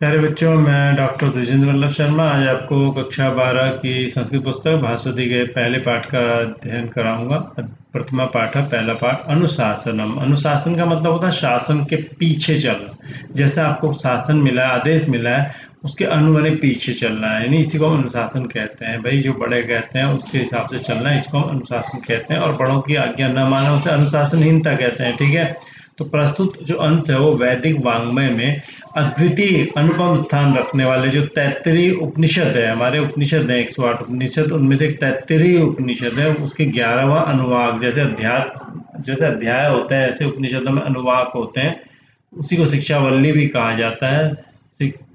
प्यारे बच्चों, मैं डॉक्टर द्विजेंद्र वल्लभ शर्मा आज आपको कक्षा 12 की संस्कृत पुस्तक भास्वती के पहले पाठ का अध्ययन कराऊंगा। प्रथमा पाठ है, पहला पाठ अनुशासनम। अनुशासन का मतलब होता है शासन के पीछे चलना। जैसा आपको शासन मिला है, आदेश मिला है, उसके अनुमाने पीछे चलना है, यानी इसी को हम अनुशासन कहते हैं। भाई, जो बड़े कहते हैं उसके हिसाब से चलना है, इसको हम अनुशासन कहते हैं। और बड़ों की आज्ञा न माना उसे अनुशासनहीनता कहते हैं। ठीक है। तो प्रस्तुत जो अंश है वो वैदिक वाङ्मय में अद्वितीय अनुपम स्थान रखने वाले जो 33 उपनिषद है, हमारे उपनिषद है 108 उपनिषद, उनमें से एक 33 उपनिषद है, उसके 11वां अनुवाक। जैसे अध्याय होते हैं ऐसे उपनिषदों में अनुवाक होते हैं। उसी को शिक्षावल्ली भी कहा जाता है।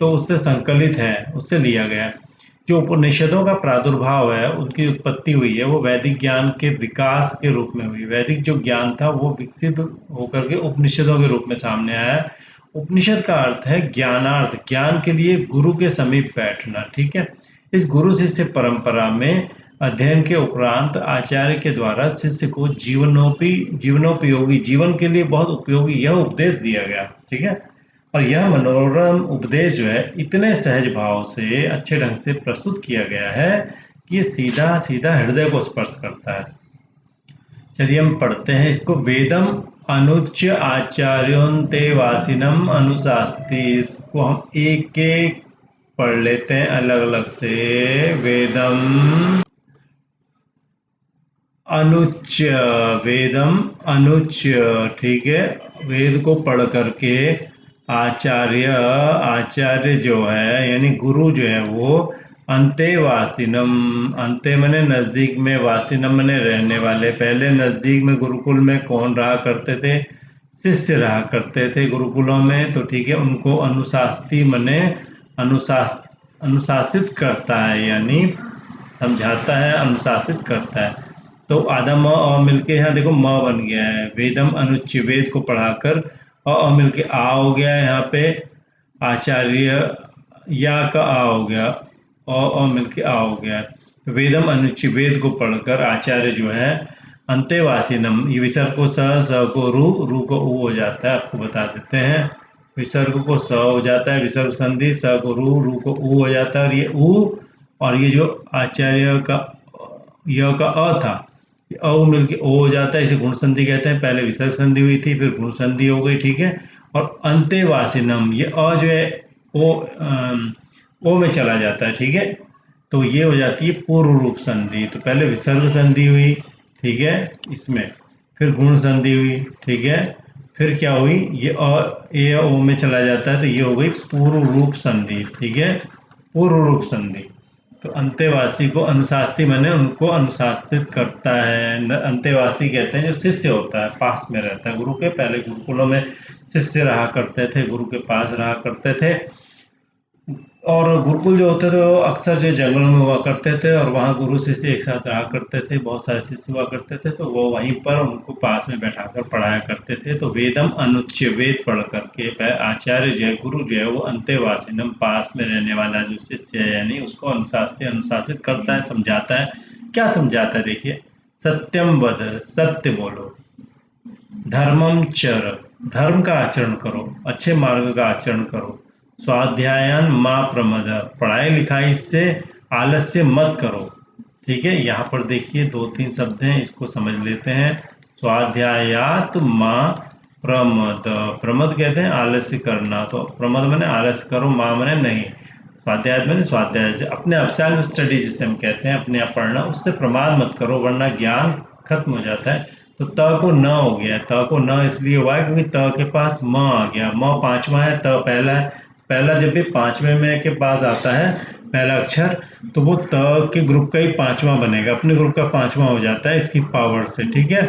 तो उससे संकलित है, उससे लिया गया है। जो उपनिषदों का प्रादुर्भाव है, उनकी उत्पत्ति हुई है, वो वैदिक ज्ञान के विकास के रूप में हुई। वैदिक जो ज्ञान था वो विकसित होकर के उपनिषदों के रूप में सामने आया। उपनिषद का अर्थ है ज्ञानार्थ, ज्ञान के लिए गुरु के समीप बैठना। ठीक है। इस गुरु शिष्य परंपरा में अध्ययन के उपरांत आचार्य के द्वारा शिष्य को जीवनोपयोगी, जीवन के लिए बहुत उपयोगी यह उपदेश दिया गया। ठीक है। और यह मनोरम उपदेश जो है इतने सहज भाव से अच्छे ढंग से प्रस्तुत किया गया है कि ये सीधा सीधा हृदय को स्पर्श करता है। चलिए हम पढ़ते हैं इसको। वेदम अनुच्य आचार्योन्ते वासिनम अनुशास्ति। इसको हम एक एक पढ़ लेते हैं अलग अलग से। वेदम अनुच्य, वेदम अनुच्य। ठीक है। वेद को पढ़ करके आचार्य, आचार्य जो है यानी गुरु जो है वो अंतेवासिनम, अंते मने नजदीक में, वासिनम मने रहने वाले। पहले नजदीक में गुरुकुल में कौन रहा करते थे? शिष्य रहा करते थे गुरुकुलों में। तो ठीक है, उनको अनुशास्ति मने अनुशासित करता है, यानी समझाता है, अनुशासित करता है। तो आधा म अ मिलके यहाँ देखो म बन गया है। वेदम अनुच्य, वेद को पढ़ाकर। अ मिलके आ हो गया है यहाँ पे। आचार्य, या का आ हो गया। मिलके आ हो गया है। तो वेदम अनुच्य, वेद को पढ़कर आचार्य जो है अंतेवासिनम, ये विसर्ग को स को रू को ऊ हो जाता है, आपको बता देते हैं। विसर्ग को स हो जाता है, विसर्ग संधि, स को रू को ऊ हो जाता है। और ये ऊ, और ये जो आचार्य का य का अ था, अ मिलके ओ हो जाता है, इसे गुण संधि कहते हैं। पहले विसर्ग संधि हुई थी, फिर गुण संधि हो गई। ठीक है। और अंतेवासिनम, ये अ जो है ओ में चला जाता है। ठीक है। तो ये हो जाती है पूर्व रूप संधि। तो पहले विसर्ग संधि हुई, ठीक है, इसमें, फिर गुण संधि हुई। ठीक है। फिर क्या हुई, ये ओ में चला जाता है, तो ये हो गई पूर्व रूप संधि। ठीक है। पूर्व रूप संधि। तो अंतेवासी को अनुशास्ति माने उनको अनुशासित करता है। अंतेवासी कहते हैं जो शिष्य होता है, पास में रहता है गुरु के। पहले गुरुकुलों में शिष्य रहा करते थे, गुरु के पास रहा करते थे। और गुरुकुल जो होते थे वो अक्सर जो जंगलों में हुआ करते थे, और वहाँ गुरु शिष्य एक साथ रहा करते थे, बहुत सारे शिष्य हुआ करते थे। तो वो वहीं पर उनको पास में बैठाकर पढ़ाया करते थे। तो वेदम अनुच्य, वेद पढ़ करके आचार्य जो है, गुरु जो है, वो अंतेवासिनम, पास में रहने वाला जो शिष्य है, यानी उसको अनुशासित करता है, समझाता है। क्या समझाता है देखिए। सत्यम वद, सत्य बोलो। धर्मम चर, धर्म का आचरण करो, अच्छे मार्ग का आचरण करो। स्वाध्यायन माँ प्रमद, पढ़ाई लिखाई से आलस्य मत करो। ठीक है। यहाँ पर देखिए दो तीन शब्द हैं, इसको समझ लेते हैं। स्वाध्यायात माँ प्रमद, प्रमद कहते हैं आलस्य करना, तो प्रमद मैंने आलस्य करो, माँ मैंने नहीं। स्वाध्याय मैंने स्वाध्याय से, अपने आप सेल्फ स्टडी जिसे हम कहते हैं, अपने आप पढ़ना, उससे प्रमाद मत करो वरना ज्ञान खत्म हो जाता है। तो त को न हो गया, त को न इसलिए हुआ है क्योंकि त के पास म आ गया। म पांचवा है, त पहला है। पहला जब भी पांचवें में के पास आता है पहला अक्षर, तो वो त के ग्रुप का ही पांचवा बनेगा, अपने ग्रुप का पांचवा हो जाता है इसकी पावर से। ठीक है।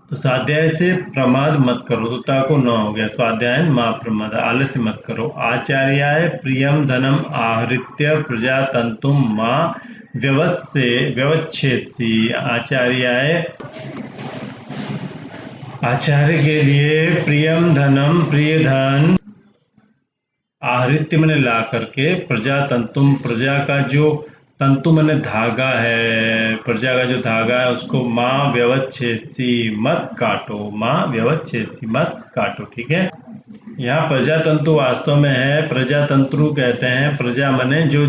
तो स्वाध्याय से प्रमाद मत करो, तो ता को न हो गया। स्वाध्याय माँ प्रमाद, आलस्य मत करो। आचार्याय प्रियम धनम आहृत्य प्रजातंतुम माँ व्यवत्से व्यवच्छेदसी। आचार्याय, आचार्य के लिए प्रियम धनम, प्रिय धन, आहृत्य मैंने ला करके, प्रजातंतुम, प्रजा का जो तंतु मैंने धागा है, प्रजा का जो धागा है उसको माँ व्यवच्छेसी मत काटो, माँ व्यवच्छेसी मत काटो। ठीक है, यहाँ प्रजातंतु वास्तव में है प्रजातंत्रु कहते हैं। प्रजा माने जो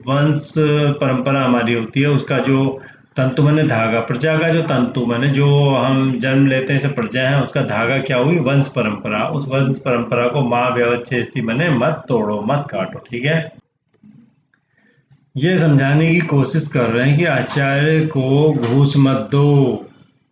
वंश परंपरा हमारी होती है उसका जो तंतु माने धागा, प्रजा का जो तंतु माने जो हम जन्म लेते हैं सब प्रजा है, उसका धागा क्या हुई, वंश परंपरा। उस वंश परंपरा को माँ व्यवच्छेदी माने मत तोड़ो मत काटो। ठीक है, ये समझाने की कोशिश कर रहे हैं कि आचार्य को घूस मत दो।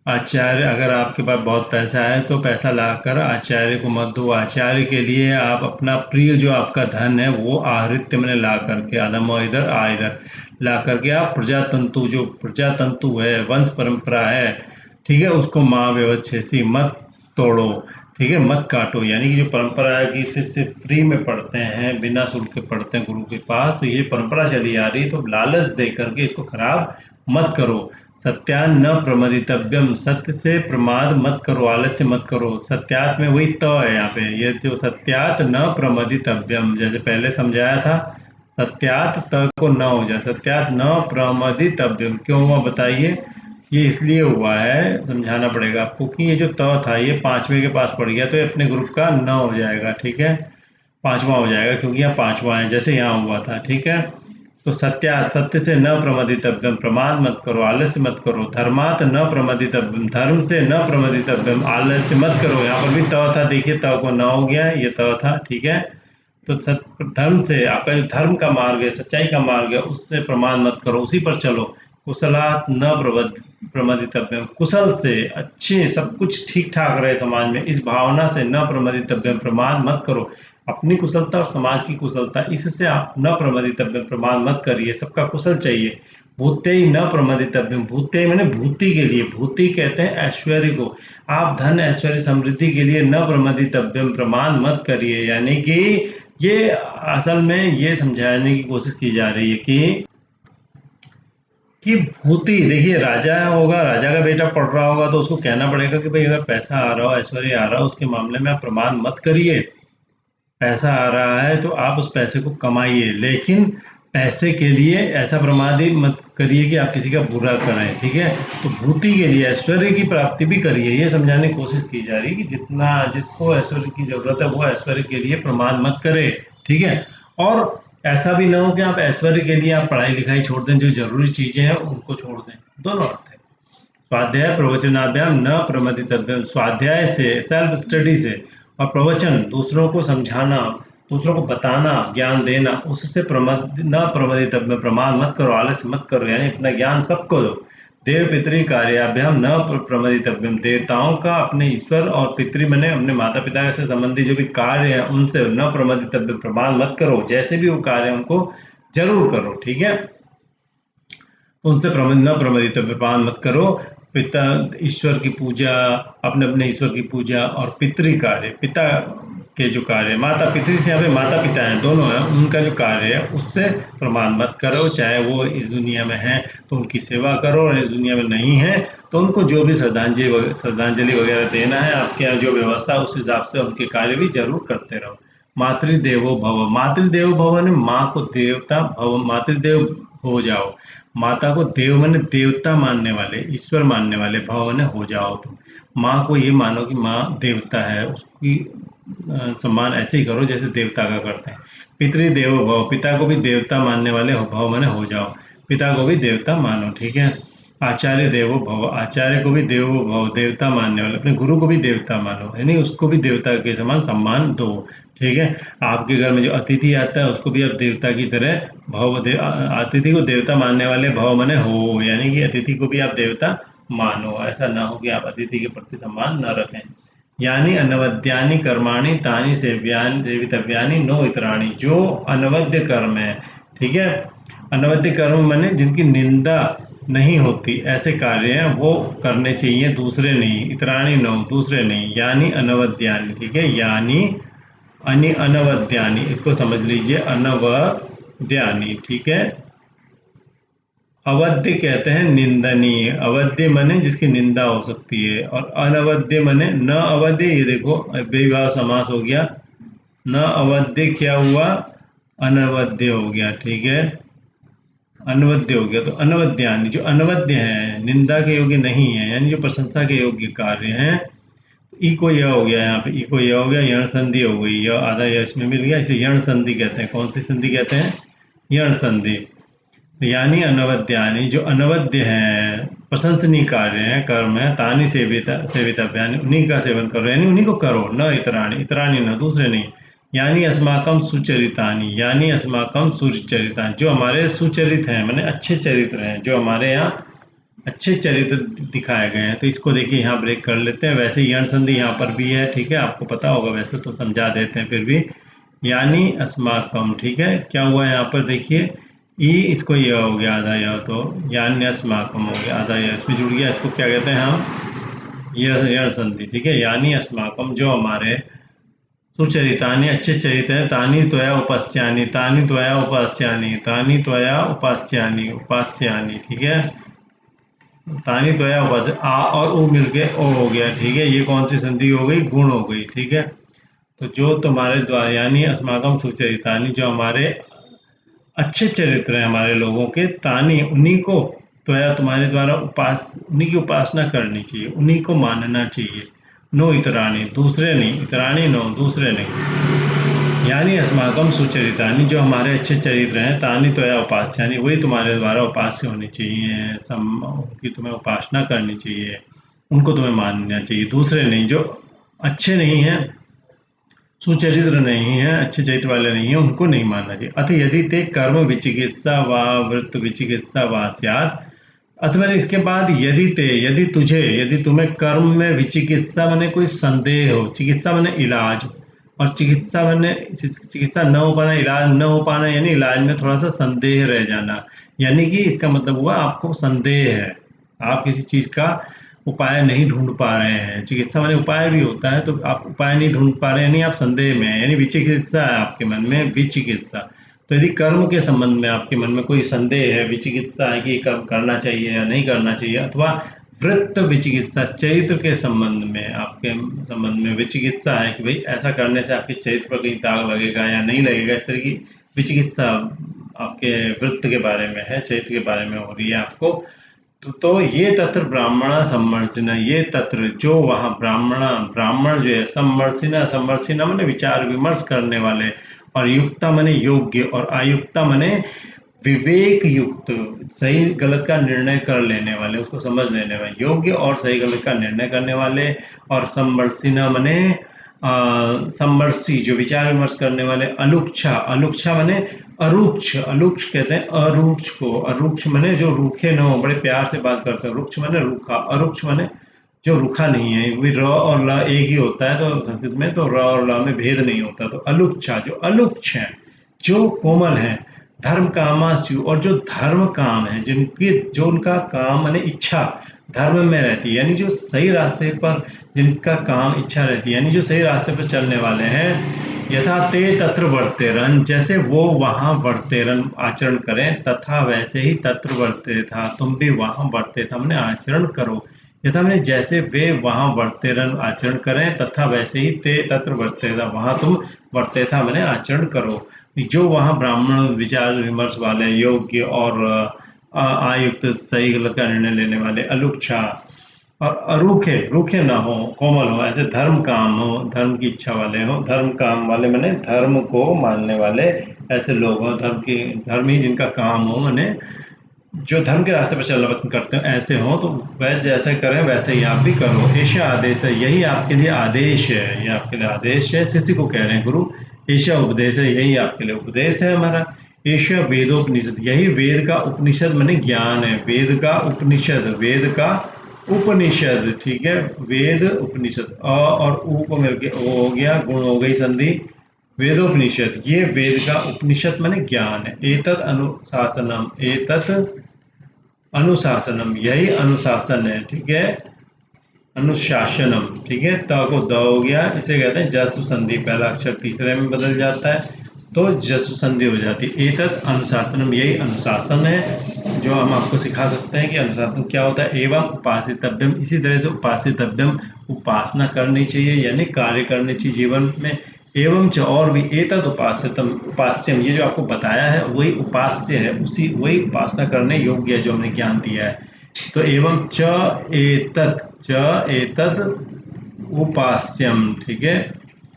आचार्य, अगर आपके पास बहुत पैसा है तो पैसा लाकर आचार्य को मत दो। आचार्य के लिए आप अपना प्रिय जो आपका धन है वो आहृत्य में ला करके, आदम इधर आ इधर ला करके आप प्रजातंतु, जो प्रजातंतु है वंश परंपरा है, ठीक है, उसको माँ व्यवच्छेदी मत तोड़ो। ठीक है, मत काटो, यानी कि जो परंपरा है कि शिष्य फ्री में पढ़ते हैं, बिना शुल्क के पढ़ते हैं गुरु के पास, तो ये परंपरा चली आ रही है, तो लालच दे करके इसको खराब मत करो। सत्यान न प्रमदितव्यम, सत्य से प्रमाद मत करो, आलस्य मत करो। सत्यात में वही त है यहाँ पे, ये जो सत्यात न प्रमदितव्यम, जैसे पहले समझाया था, सत्यात त को न हो जाए, सत्यात न प्रमदितव्यम क्यों हुआ बताइए। ये इसलिए हुआ है, समझाना पड़ेगा आपको कि ये जो त था ये पांचवे के पास पड़ गया तो ये अपने ग्रुप का न हो जाएगा। ठीक है, पांचवा हो जाएगा क्योंकि यहाँ पांचवा है जैसे यहाँ हुआ था। ठीक है, तो सत्यात, सत्य से न प्रमदितव्यम, प्रमाद मत करो, आलस्य मत करो। धर्मात न प्रमदितव्यम, धर्म से न प्रमदितव्यम, आलस्य मत करो। यहाँ पर भी त था, देखिए त को न हो गया, ये त था। ठीक है, तो धर्म से, आपका जो धर्म का मार्ग है, सच्चाई का मार्ग है, उससे प्रमाद मत करो, उसी पर चलो। कुशलात न प्रमदितव्यम, कुशल से, अच्छे, सब कुछ ठीक ठाक रहे समाज में, इस भावना से न प्रमदितव्यम, प्रमाद मत करो। अपनी कुशलता और समाज की कुशलता, इससे आप न प्रमदितव्यम, प्रमाद मत करिए, सबका कुशल चाहिए। भूते ही न प्रमदितव्यम, भूते मैंने भूति के लिए, भूति कहते हैं ऐश्वर्य को, आप धन ऐश्वर्य समृद्धि के लिए न प्रमदितव्यम, प्रमाद मत करिए। यानी कि ये असल में ये समझाने की कोशिश की जा रही है कि भूति, देखिए राजा होगा, राजा का बेटा पढ़ रहा होगा तो उसको कहना पड़ेगा कि भाई अगर पैसा आ रहा हो, ऐश्वर्य आ रहा हो, उसके मामले में आप प्रमाद मत करिए। पैसा आ रहा है तो आप उस पैसे को कमाइए, लेकिन पैसे के लिए ऐसा प्रमाद ही मत करिए कि आप किसी का बुरा करें। ठीक है, तो भूति के लिए, ऐश्वर्य की प्राप्ति भी करिए, ये समझाने की कोशिश की जा रही है कि जितना जिसको ऐश्वर्य की जरूरत है वो ऐश्वर्य के लिए प्रमाद मत करे। ठीक है, और ऐसा भी ना हो कि आप ऐश्वर्य के लिए आप पढ़ाई लिखाई छोड़ दें, जो जरूरी चीजें हैं उनको छोड़ दें, दोनों अर्थ है। स्वाध्याय प्रवचनाभ्याम न प्रमदितव्यम, स्वाध्याय से, सेल्फ स्टडी से, और प्रवचन दूसरों को समझाना, दूसरों को बताना, ज्ञान देना, उससे न प्रमदितव्यम, प्रमाद मत करो, आलस्य मत करो, यानी अपना ज्ञान सबको दो। देव पितृ कार्याभ्याम न प्रमदितव्यम, देवताओं का, अपने ईश्वर और पितृ मैंने अपने माता पिता से संबंधी जो भी कार्य है उनसे न प्रमदितव्यम, प्रमाद मत करो, जैसे भी वो कार्य है उनको जरूर करो। ठीक है, उनसे न प्रमदित, प्रमाण मत करो। पिता, ईश्वर की पूजा, अपने अपने ईश्वर की पूजा, और पितृ कार्य, पिता के जो कार्य, माता पितृ से यहाँ पे माता पिता हैं दोनों हैं, उनका जो कार्य है उससे प्रमाण मत करो। चाहे वो इस दुनिया में हैं तो उनकी सेवा करो, और इस दुनिया में नहीं है तो उनको जो भी श्रद्धांजलि वगैरह देना है, आपके यहाँ जो व्यवस्था उस हिसाब से उनके कार्य भी जरूर करते रहो। मातृदेवो भव, मातृदेवो भव ने माँ को देवता भव, मातृदेव हो जाओ, माता को देव माने देवता मानने वाले, ईश्वर मानने वाले, भव माने हो जाओ तुम। माँ को ये मानो कि माँ देवता है, उसकी सम्मान ऐसे ही करो जैसे देवता का करते हैं। पितृदेवो भव, पिता को भी देवता मानने वाले हो, भव माने हो जाओ, पिता को भी देवता मानो। ठीक है, आचार्य देवो भव, आचार्य को भी देवो भव, देवता मानने वाले, अपने गुरु को भी देवता मानो, यानी उसको भी देवता के समान सम्मान दो। ठीक है, आपके घर में जो अतिथि आता है उसको भी आप देवता की तरह अतिथि को देवता मानने वाले, भव माने हो, यानी कि अतिथि को भी आप देवता मानो। ऐसा ना हो कि आप अतिथि के प्रति सम्मान न रखें। यानी अनवद्यानि कर्माणि तानि सेवितव्यानि नो इतराणि, जो अनवद्य कर्म है, ठीक है, अनवद्य कर्म माने जिनकी निंदा नहीं होती, ऐसे कार्य हैं वो करने चाहिए, दूसरे नहीं, इतराणी नो, दूसरे नहीं, यानी अनवद्यानि। ठीक है, यानी अनवद्यानि, इसको समझ लीजिए, अनवद्यानि। ठीक है, अवध्य कहते हैं निंदनीय, अवध्य मने जिसकी निंदा हो सकती है, और अनवध्य मने न अवध्य, ये देखो विवाह समास हो गया, न अवध्य क्या हुआ, अनवध्य हो गया। ठीक है, अनवद्य हो गया, तो अनवद्यानि जो अनवद्य है, निंदा के योग्य नहीं है, यानी जो प्रशंसा के योग्य कार्य हैं। ई को यह हो गया, यहाँ पे ई को यह हो गया, यण संधि हो गई, यह आधा यह इसमें मिल गया, इसे यण संधि कहते हैं। कौन सी संधि कहते हैं? यण संधि। यानी अनवद्यानि जो अनवद्य हैं, प्रशंसनीय कार्य हैं, कर्म है, तानि सेवितव्यानि उन्हीं का सेवन करो, यानी उन्हीं को करो, न इतराणि, इतराणि न दूसरे नहीं। यानी अस्माकम सुचरितानि, यानी अस्माकम सुचरितानि जो हमारे सुचरित हैं, माने अच्छे चरित्र हैं, जो हमारे यहाँ अच्छे चरित्र दिखाए गए हैं। तो इसको देखिए यहाँ ब्रेक कर लेते हैं। वैसे यण संधि यहाँ पर भी है, ठीक है, आपको पता होगा वैसे तो, समझा देते हैं फिर भी। यानी अस्माकम, ठीक है, क्या हुआ यहाँ पर देखिए, ई इसको यह हो गया आधा यह, तो यानी अस्माकम हो गया आधा यह इसमें जुड़ गया, इसको क्या कहते हैं हम? यह यण संधि, ठीक है। यानी अस्माकम जो हमारे सुचरितानि अच्छे चरित्र हैं, तानि त्वया उपास्यानि, तानि त्वया उपास्यानि, तानि त्वया उपास्यानि, उपास्यानि, ठीक है। तानी तो या वज आ और उ मिलके ओ हो गया, ठीक है। ये कौन सी संधि हो गई? गुण हो गई, ठीक है। तो जो तुम्हारे द्वारा, यानी अस्माकम सुचरितानी जो हमारे अच्छे चरित्र हैं हमारे लोगों के, तानी उन्हीं को, तो या तुम्हारे द्वारा उन्हीं की उपासना करनी चाहिए, उन्हीं को मानना चाहिए। नो इतरानी, दूसरे नहीं, इतरानी नो, दूसरे नहीं। यानी अस्माकम सुचरितानी जो हमारे अच्छे चरित्र हैं, तानी तो या उपास्यानी वही तुम्हारे द्वारा उपास्य होनी चाहिए, उनकी तुम्हें उपासना करनी चाहिए, उनको तुम्हें मानना चाहिए, दूसरे नहीं। जो अच्छे नहीं हैं, सुचरित्र नहीं है, अच्छे चरित्र वाले नहीं है, उनको नहीं मानना चाहिए। अथ यदि ते कर्म विचिकित्सा व वृत्त विचिकित्सा वा स्यात्, अथवा इसके बाद यदि ते, यदि तुझे, यदि तुम्हें कर्म में विचिकित्सा माने कोई संदेह हो, चिकित्सा माने इलाज, और चिकित्सा माने चिकित्सा न हो पाना, इलाज न हो पाना, यानी इलाज में थोड़ा सा संदेह रह जाना, यानी कि इसका मतलब हुआ आपको संदेह है, आप किसी चीज का उपाय नहीं ढूंढ पा रहे हैं। चिकित्सा माने उपाय भी होता है, तो आप उपाय नहीं ढूंढ पा रहे हैं, यानी आप संदेह में हैं, यानी विचिकित्सा है आपके मन में, विचिकित्सा। तो यदि कर्म के संबंध में आपके मन में कोई संदेह है, विचिकित्सा है कि ये कर्म करना चाहिए या नहीं करना चाहिए, अथवा वृत्त विचिकित्सा चरित्र के संबंध में, आपके संबंध में विचिकित्सा है कि भाई ऐसा करने से आपके चरित्र पर कहीं दाग लगेगा या नहीं लगेगा, इस तरह की विचिकित्सा आपके वृत्त के बारे में है, चरित्र के बारे में हो रही है आपको, तो ये तत्र ब्राह्मणा सम्मर्शिना, ये तत्र जो वहाँ ब्राह्मणा, ब्राह्मण जो है, सम्मर्शिना, सम्मर्शिना माने विचार विमर्श करने वाले, और युक्ता माने योग्य, और आयुक्ता माने विवेक युक्त, सही गलत का निर्णय कर लेने वाले, उसको समझ लेने वाले, योग्य और सही गलत का निर्णय करने वाले। और सम्मर्शिना माने सम्मर्शी जो विचार विमर्श करने वाले। अलुक्षा, अलुक्षा माने अरुक्ष, अलुक्ष कहते हैं अरुक्ष को, अरुक्ष माने जो रूखे न हो, बड़े प्यार से बात करते हैं, रुक्ष माने रूखा, अरुक्ष माने जो रूखा नहीं है, वही र और ल एक ही होता है, तो संस्कृत में तो र और ल में भेद नहीं होता। तो अलुक्षा जो अलुक्ष है, जो कोमल है, धर्म कामास्यु और जो धर्म काम है, जिनकी जो उनका काम माने इच्छा धर्म में रहती है, यानी जो सही रास्ते पर जिनका काम इच्छा रहती है, यानी जो सही रास्ते पर चलने वाले हैं। यथा ते तत्र वर्तेरन, जैसे वो वहाँ वर्तेरन आचरण करें, तथा वैसे ही तत्र वर्ते था, तुम भी वहाँ वर्ते था मैंने आचरण करो। यथा मैंने जैसे वे वहाँ वर्तेरन आचरण करें, तथा वैसे ही ते तत्र वर्ते था, वहाँ तुम वर्ते था मैंने आचरण करो। जो वहाँ ब्राह्मण विचार विमर्श वाले, योग्य और आयुक्त, सही गलत का निर्णय लेने वाले, अलुक्षा और अरूखे, रूखे ना हो, कोमल हो, ऐसे धर्म काम हो, धर्म की इच्छा वाले हो, धर्म काम वाले मैंने धर्म को मानने वाले ऐसे लोग हो, धर्म ही जिनका काम हो, मैंने जो धर्म के रास्ते पर चलना पसंद करते हो ऐसे हो, तो वह जैसे करें वैसे ही आप भी करो। ऐसा आदेश है, यही आपके लिए आदेश है, ये आपके लिए आदेश है, शिष्य को कह रहे हैं गुरु। ऐसा उपदेश है, यही आपके लिए उपदेश है हमारा। ऐसा वेदोपनिषद, यही वेद का उपनिषद माने ज्ञान है, वेद का उपनिषद, वेद का उपनिषद, ठीक है। वेद उपनिषद, अ और उ को मिलके ओ हो गया, गुण हो गई संधि, वेदोपनिषद, ये वेद का उपनिषद माने ज्ञान है। एतत् अनुशासनम, एतत् अनुशासनम, यही अनुशासन है, ठीक है। अनुशासनम, ठीक है, त को द हो गया, इसे कहते हैं जसु संधि, पहला अक्षर तीसरे में बदल जाता है तो जसु संधि हो जाती है। एतत् अनुशासनम, यही अनुशासन है जो हम आपको सिखा सकते हैं कि अनुशासन क्या होता है। एवं उपासितव्यम, इसी तरह से उपासितव्यम, उपासना करनी चाहिए, यानी कार्य करनी चाहिए जीवन में। एवं च और भी एतद उपास्यतम उपास्यम, ये जो आपको बताया है वही उपास्य है, उसी वही उपासना करने योग्य है जो हमने ज्ञान दिया है। तो एवं च एतद उपास्यम, ठीक है।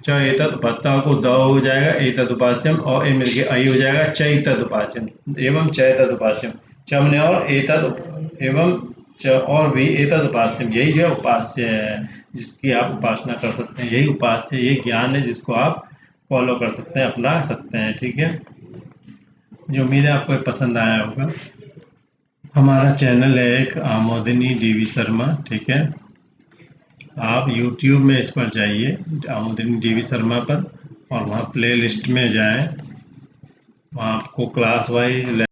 च एतद पत्ता को द हो जाएगा, एतद उपास्यम और ए मिलके आई हो जाएगा, च एतद उपास्यम। एवं च एतद उपास्यम, च हमने और एतद एवं च और भी एतद उपास्यम, यही जो है उपास्य है जिसकी आप उपासना कर सकते हैं। यही उपास्य, यही ज्ञान है जिसको आप फॉलो कर सकते हैं, अपना सकते हैं, ठीक है। जो उम्मीद है आपको ये पसंद आया होगा। हमारा चैनल है एक आमोदिनी डीवी शर्मा, ठीक है। आप YouTube में इस पर जाइए, आमोदिनी डीवी शर्मा पर, और वहाँ प्ले लिस्ट में जाएं, वहाँ आपको क्लास वाइज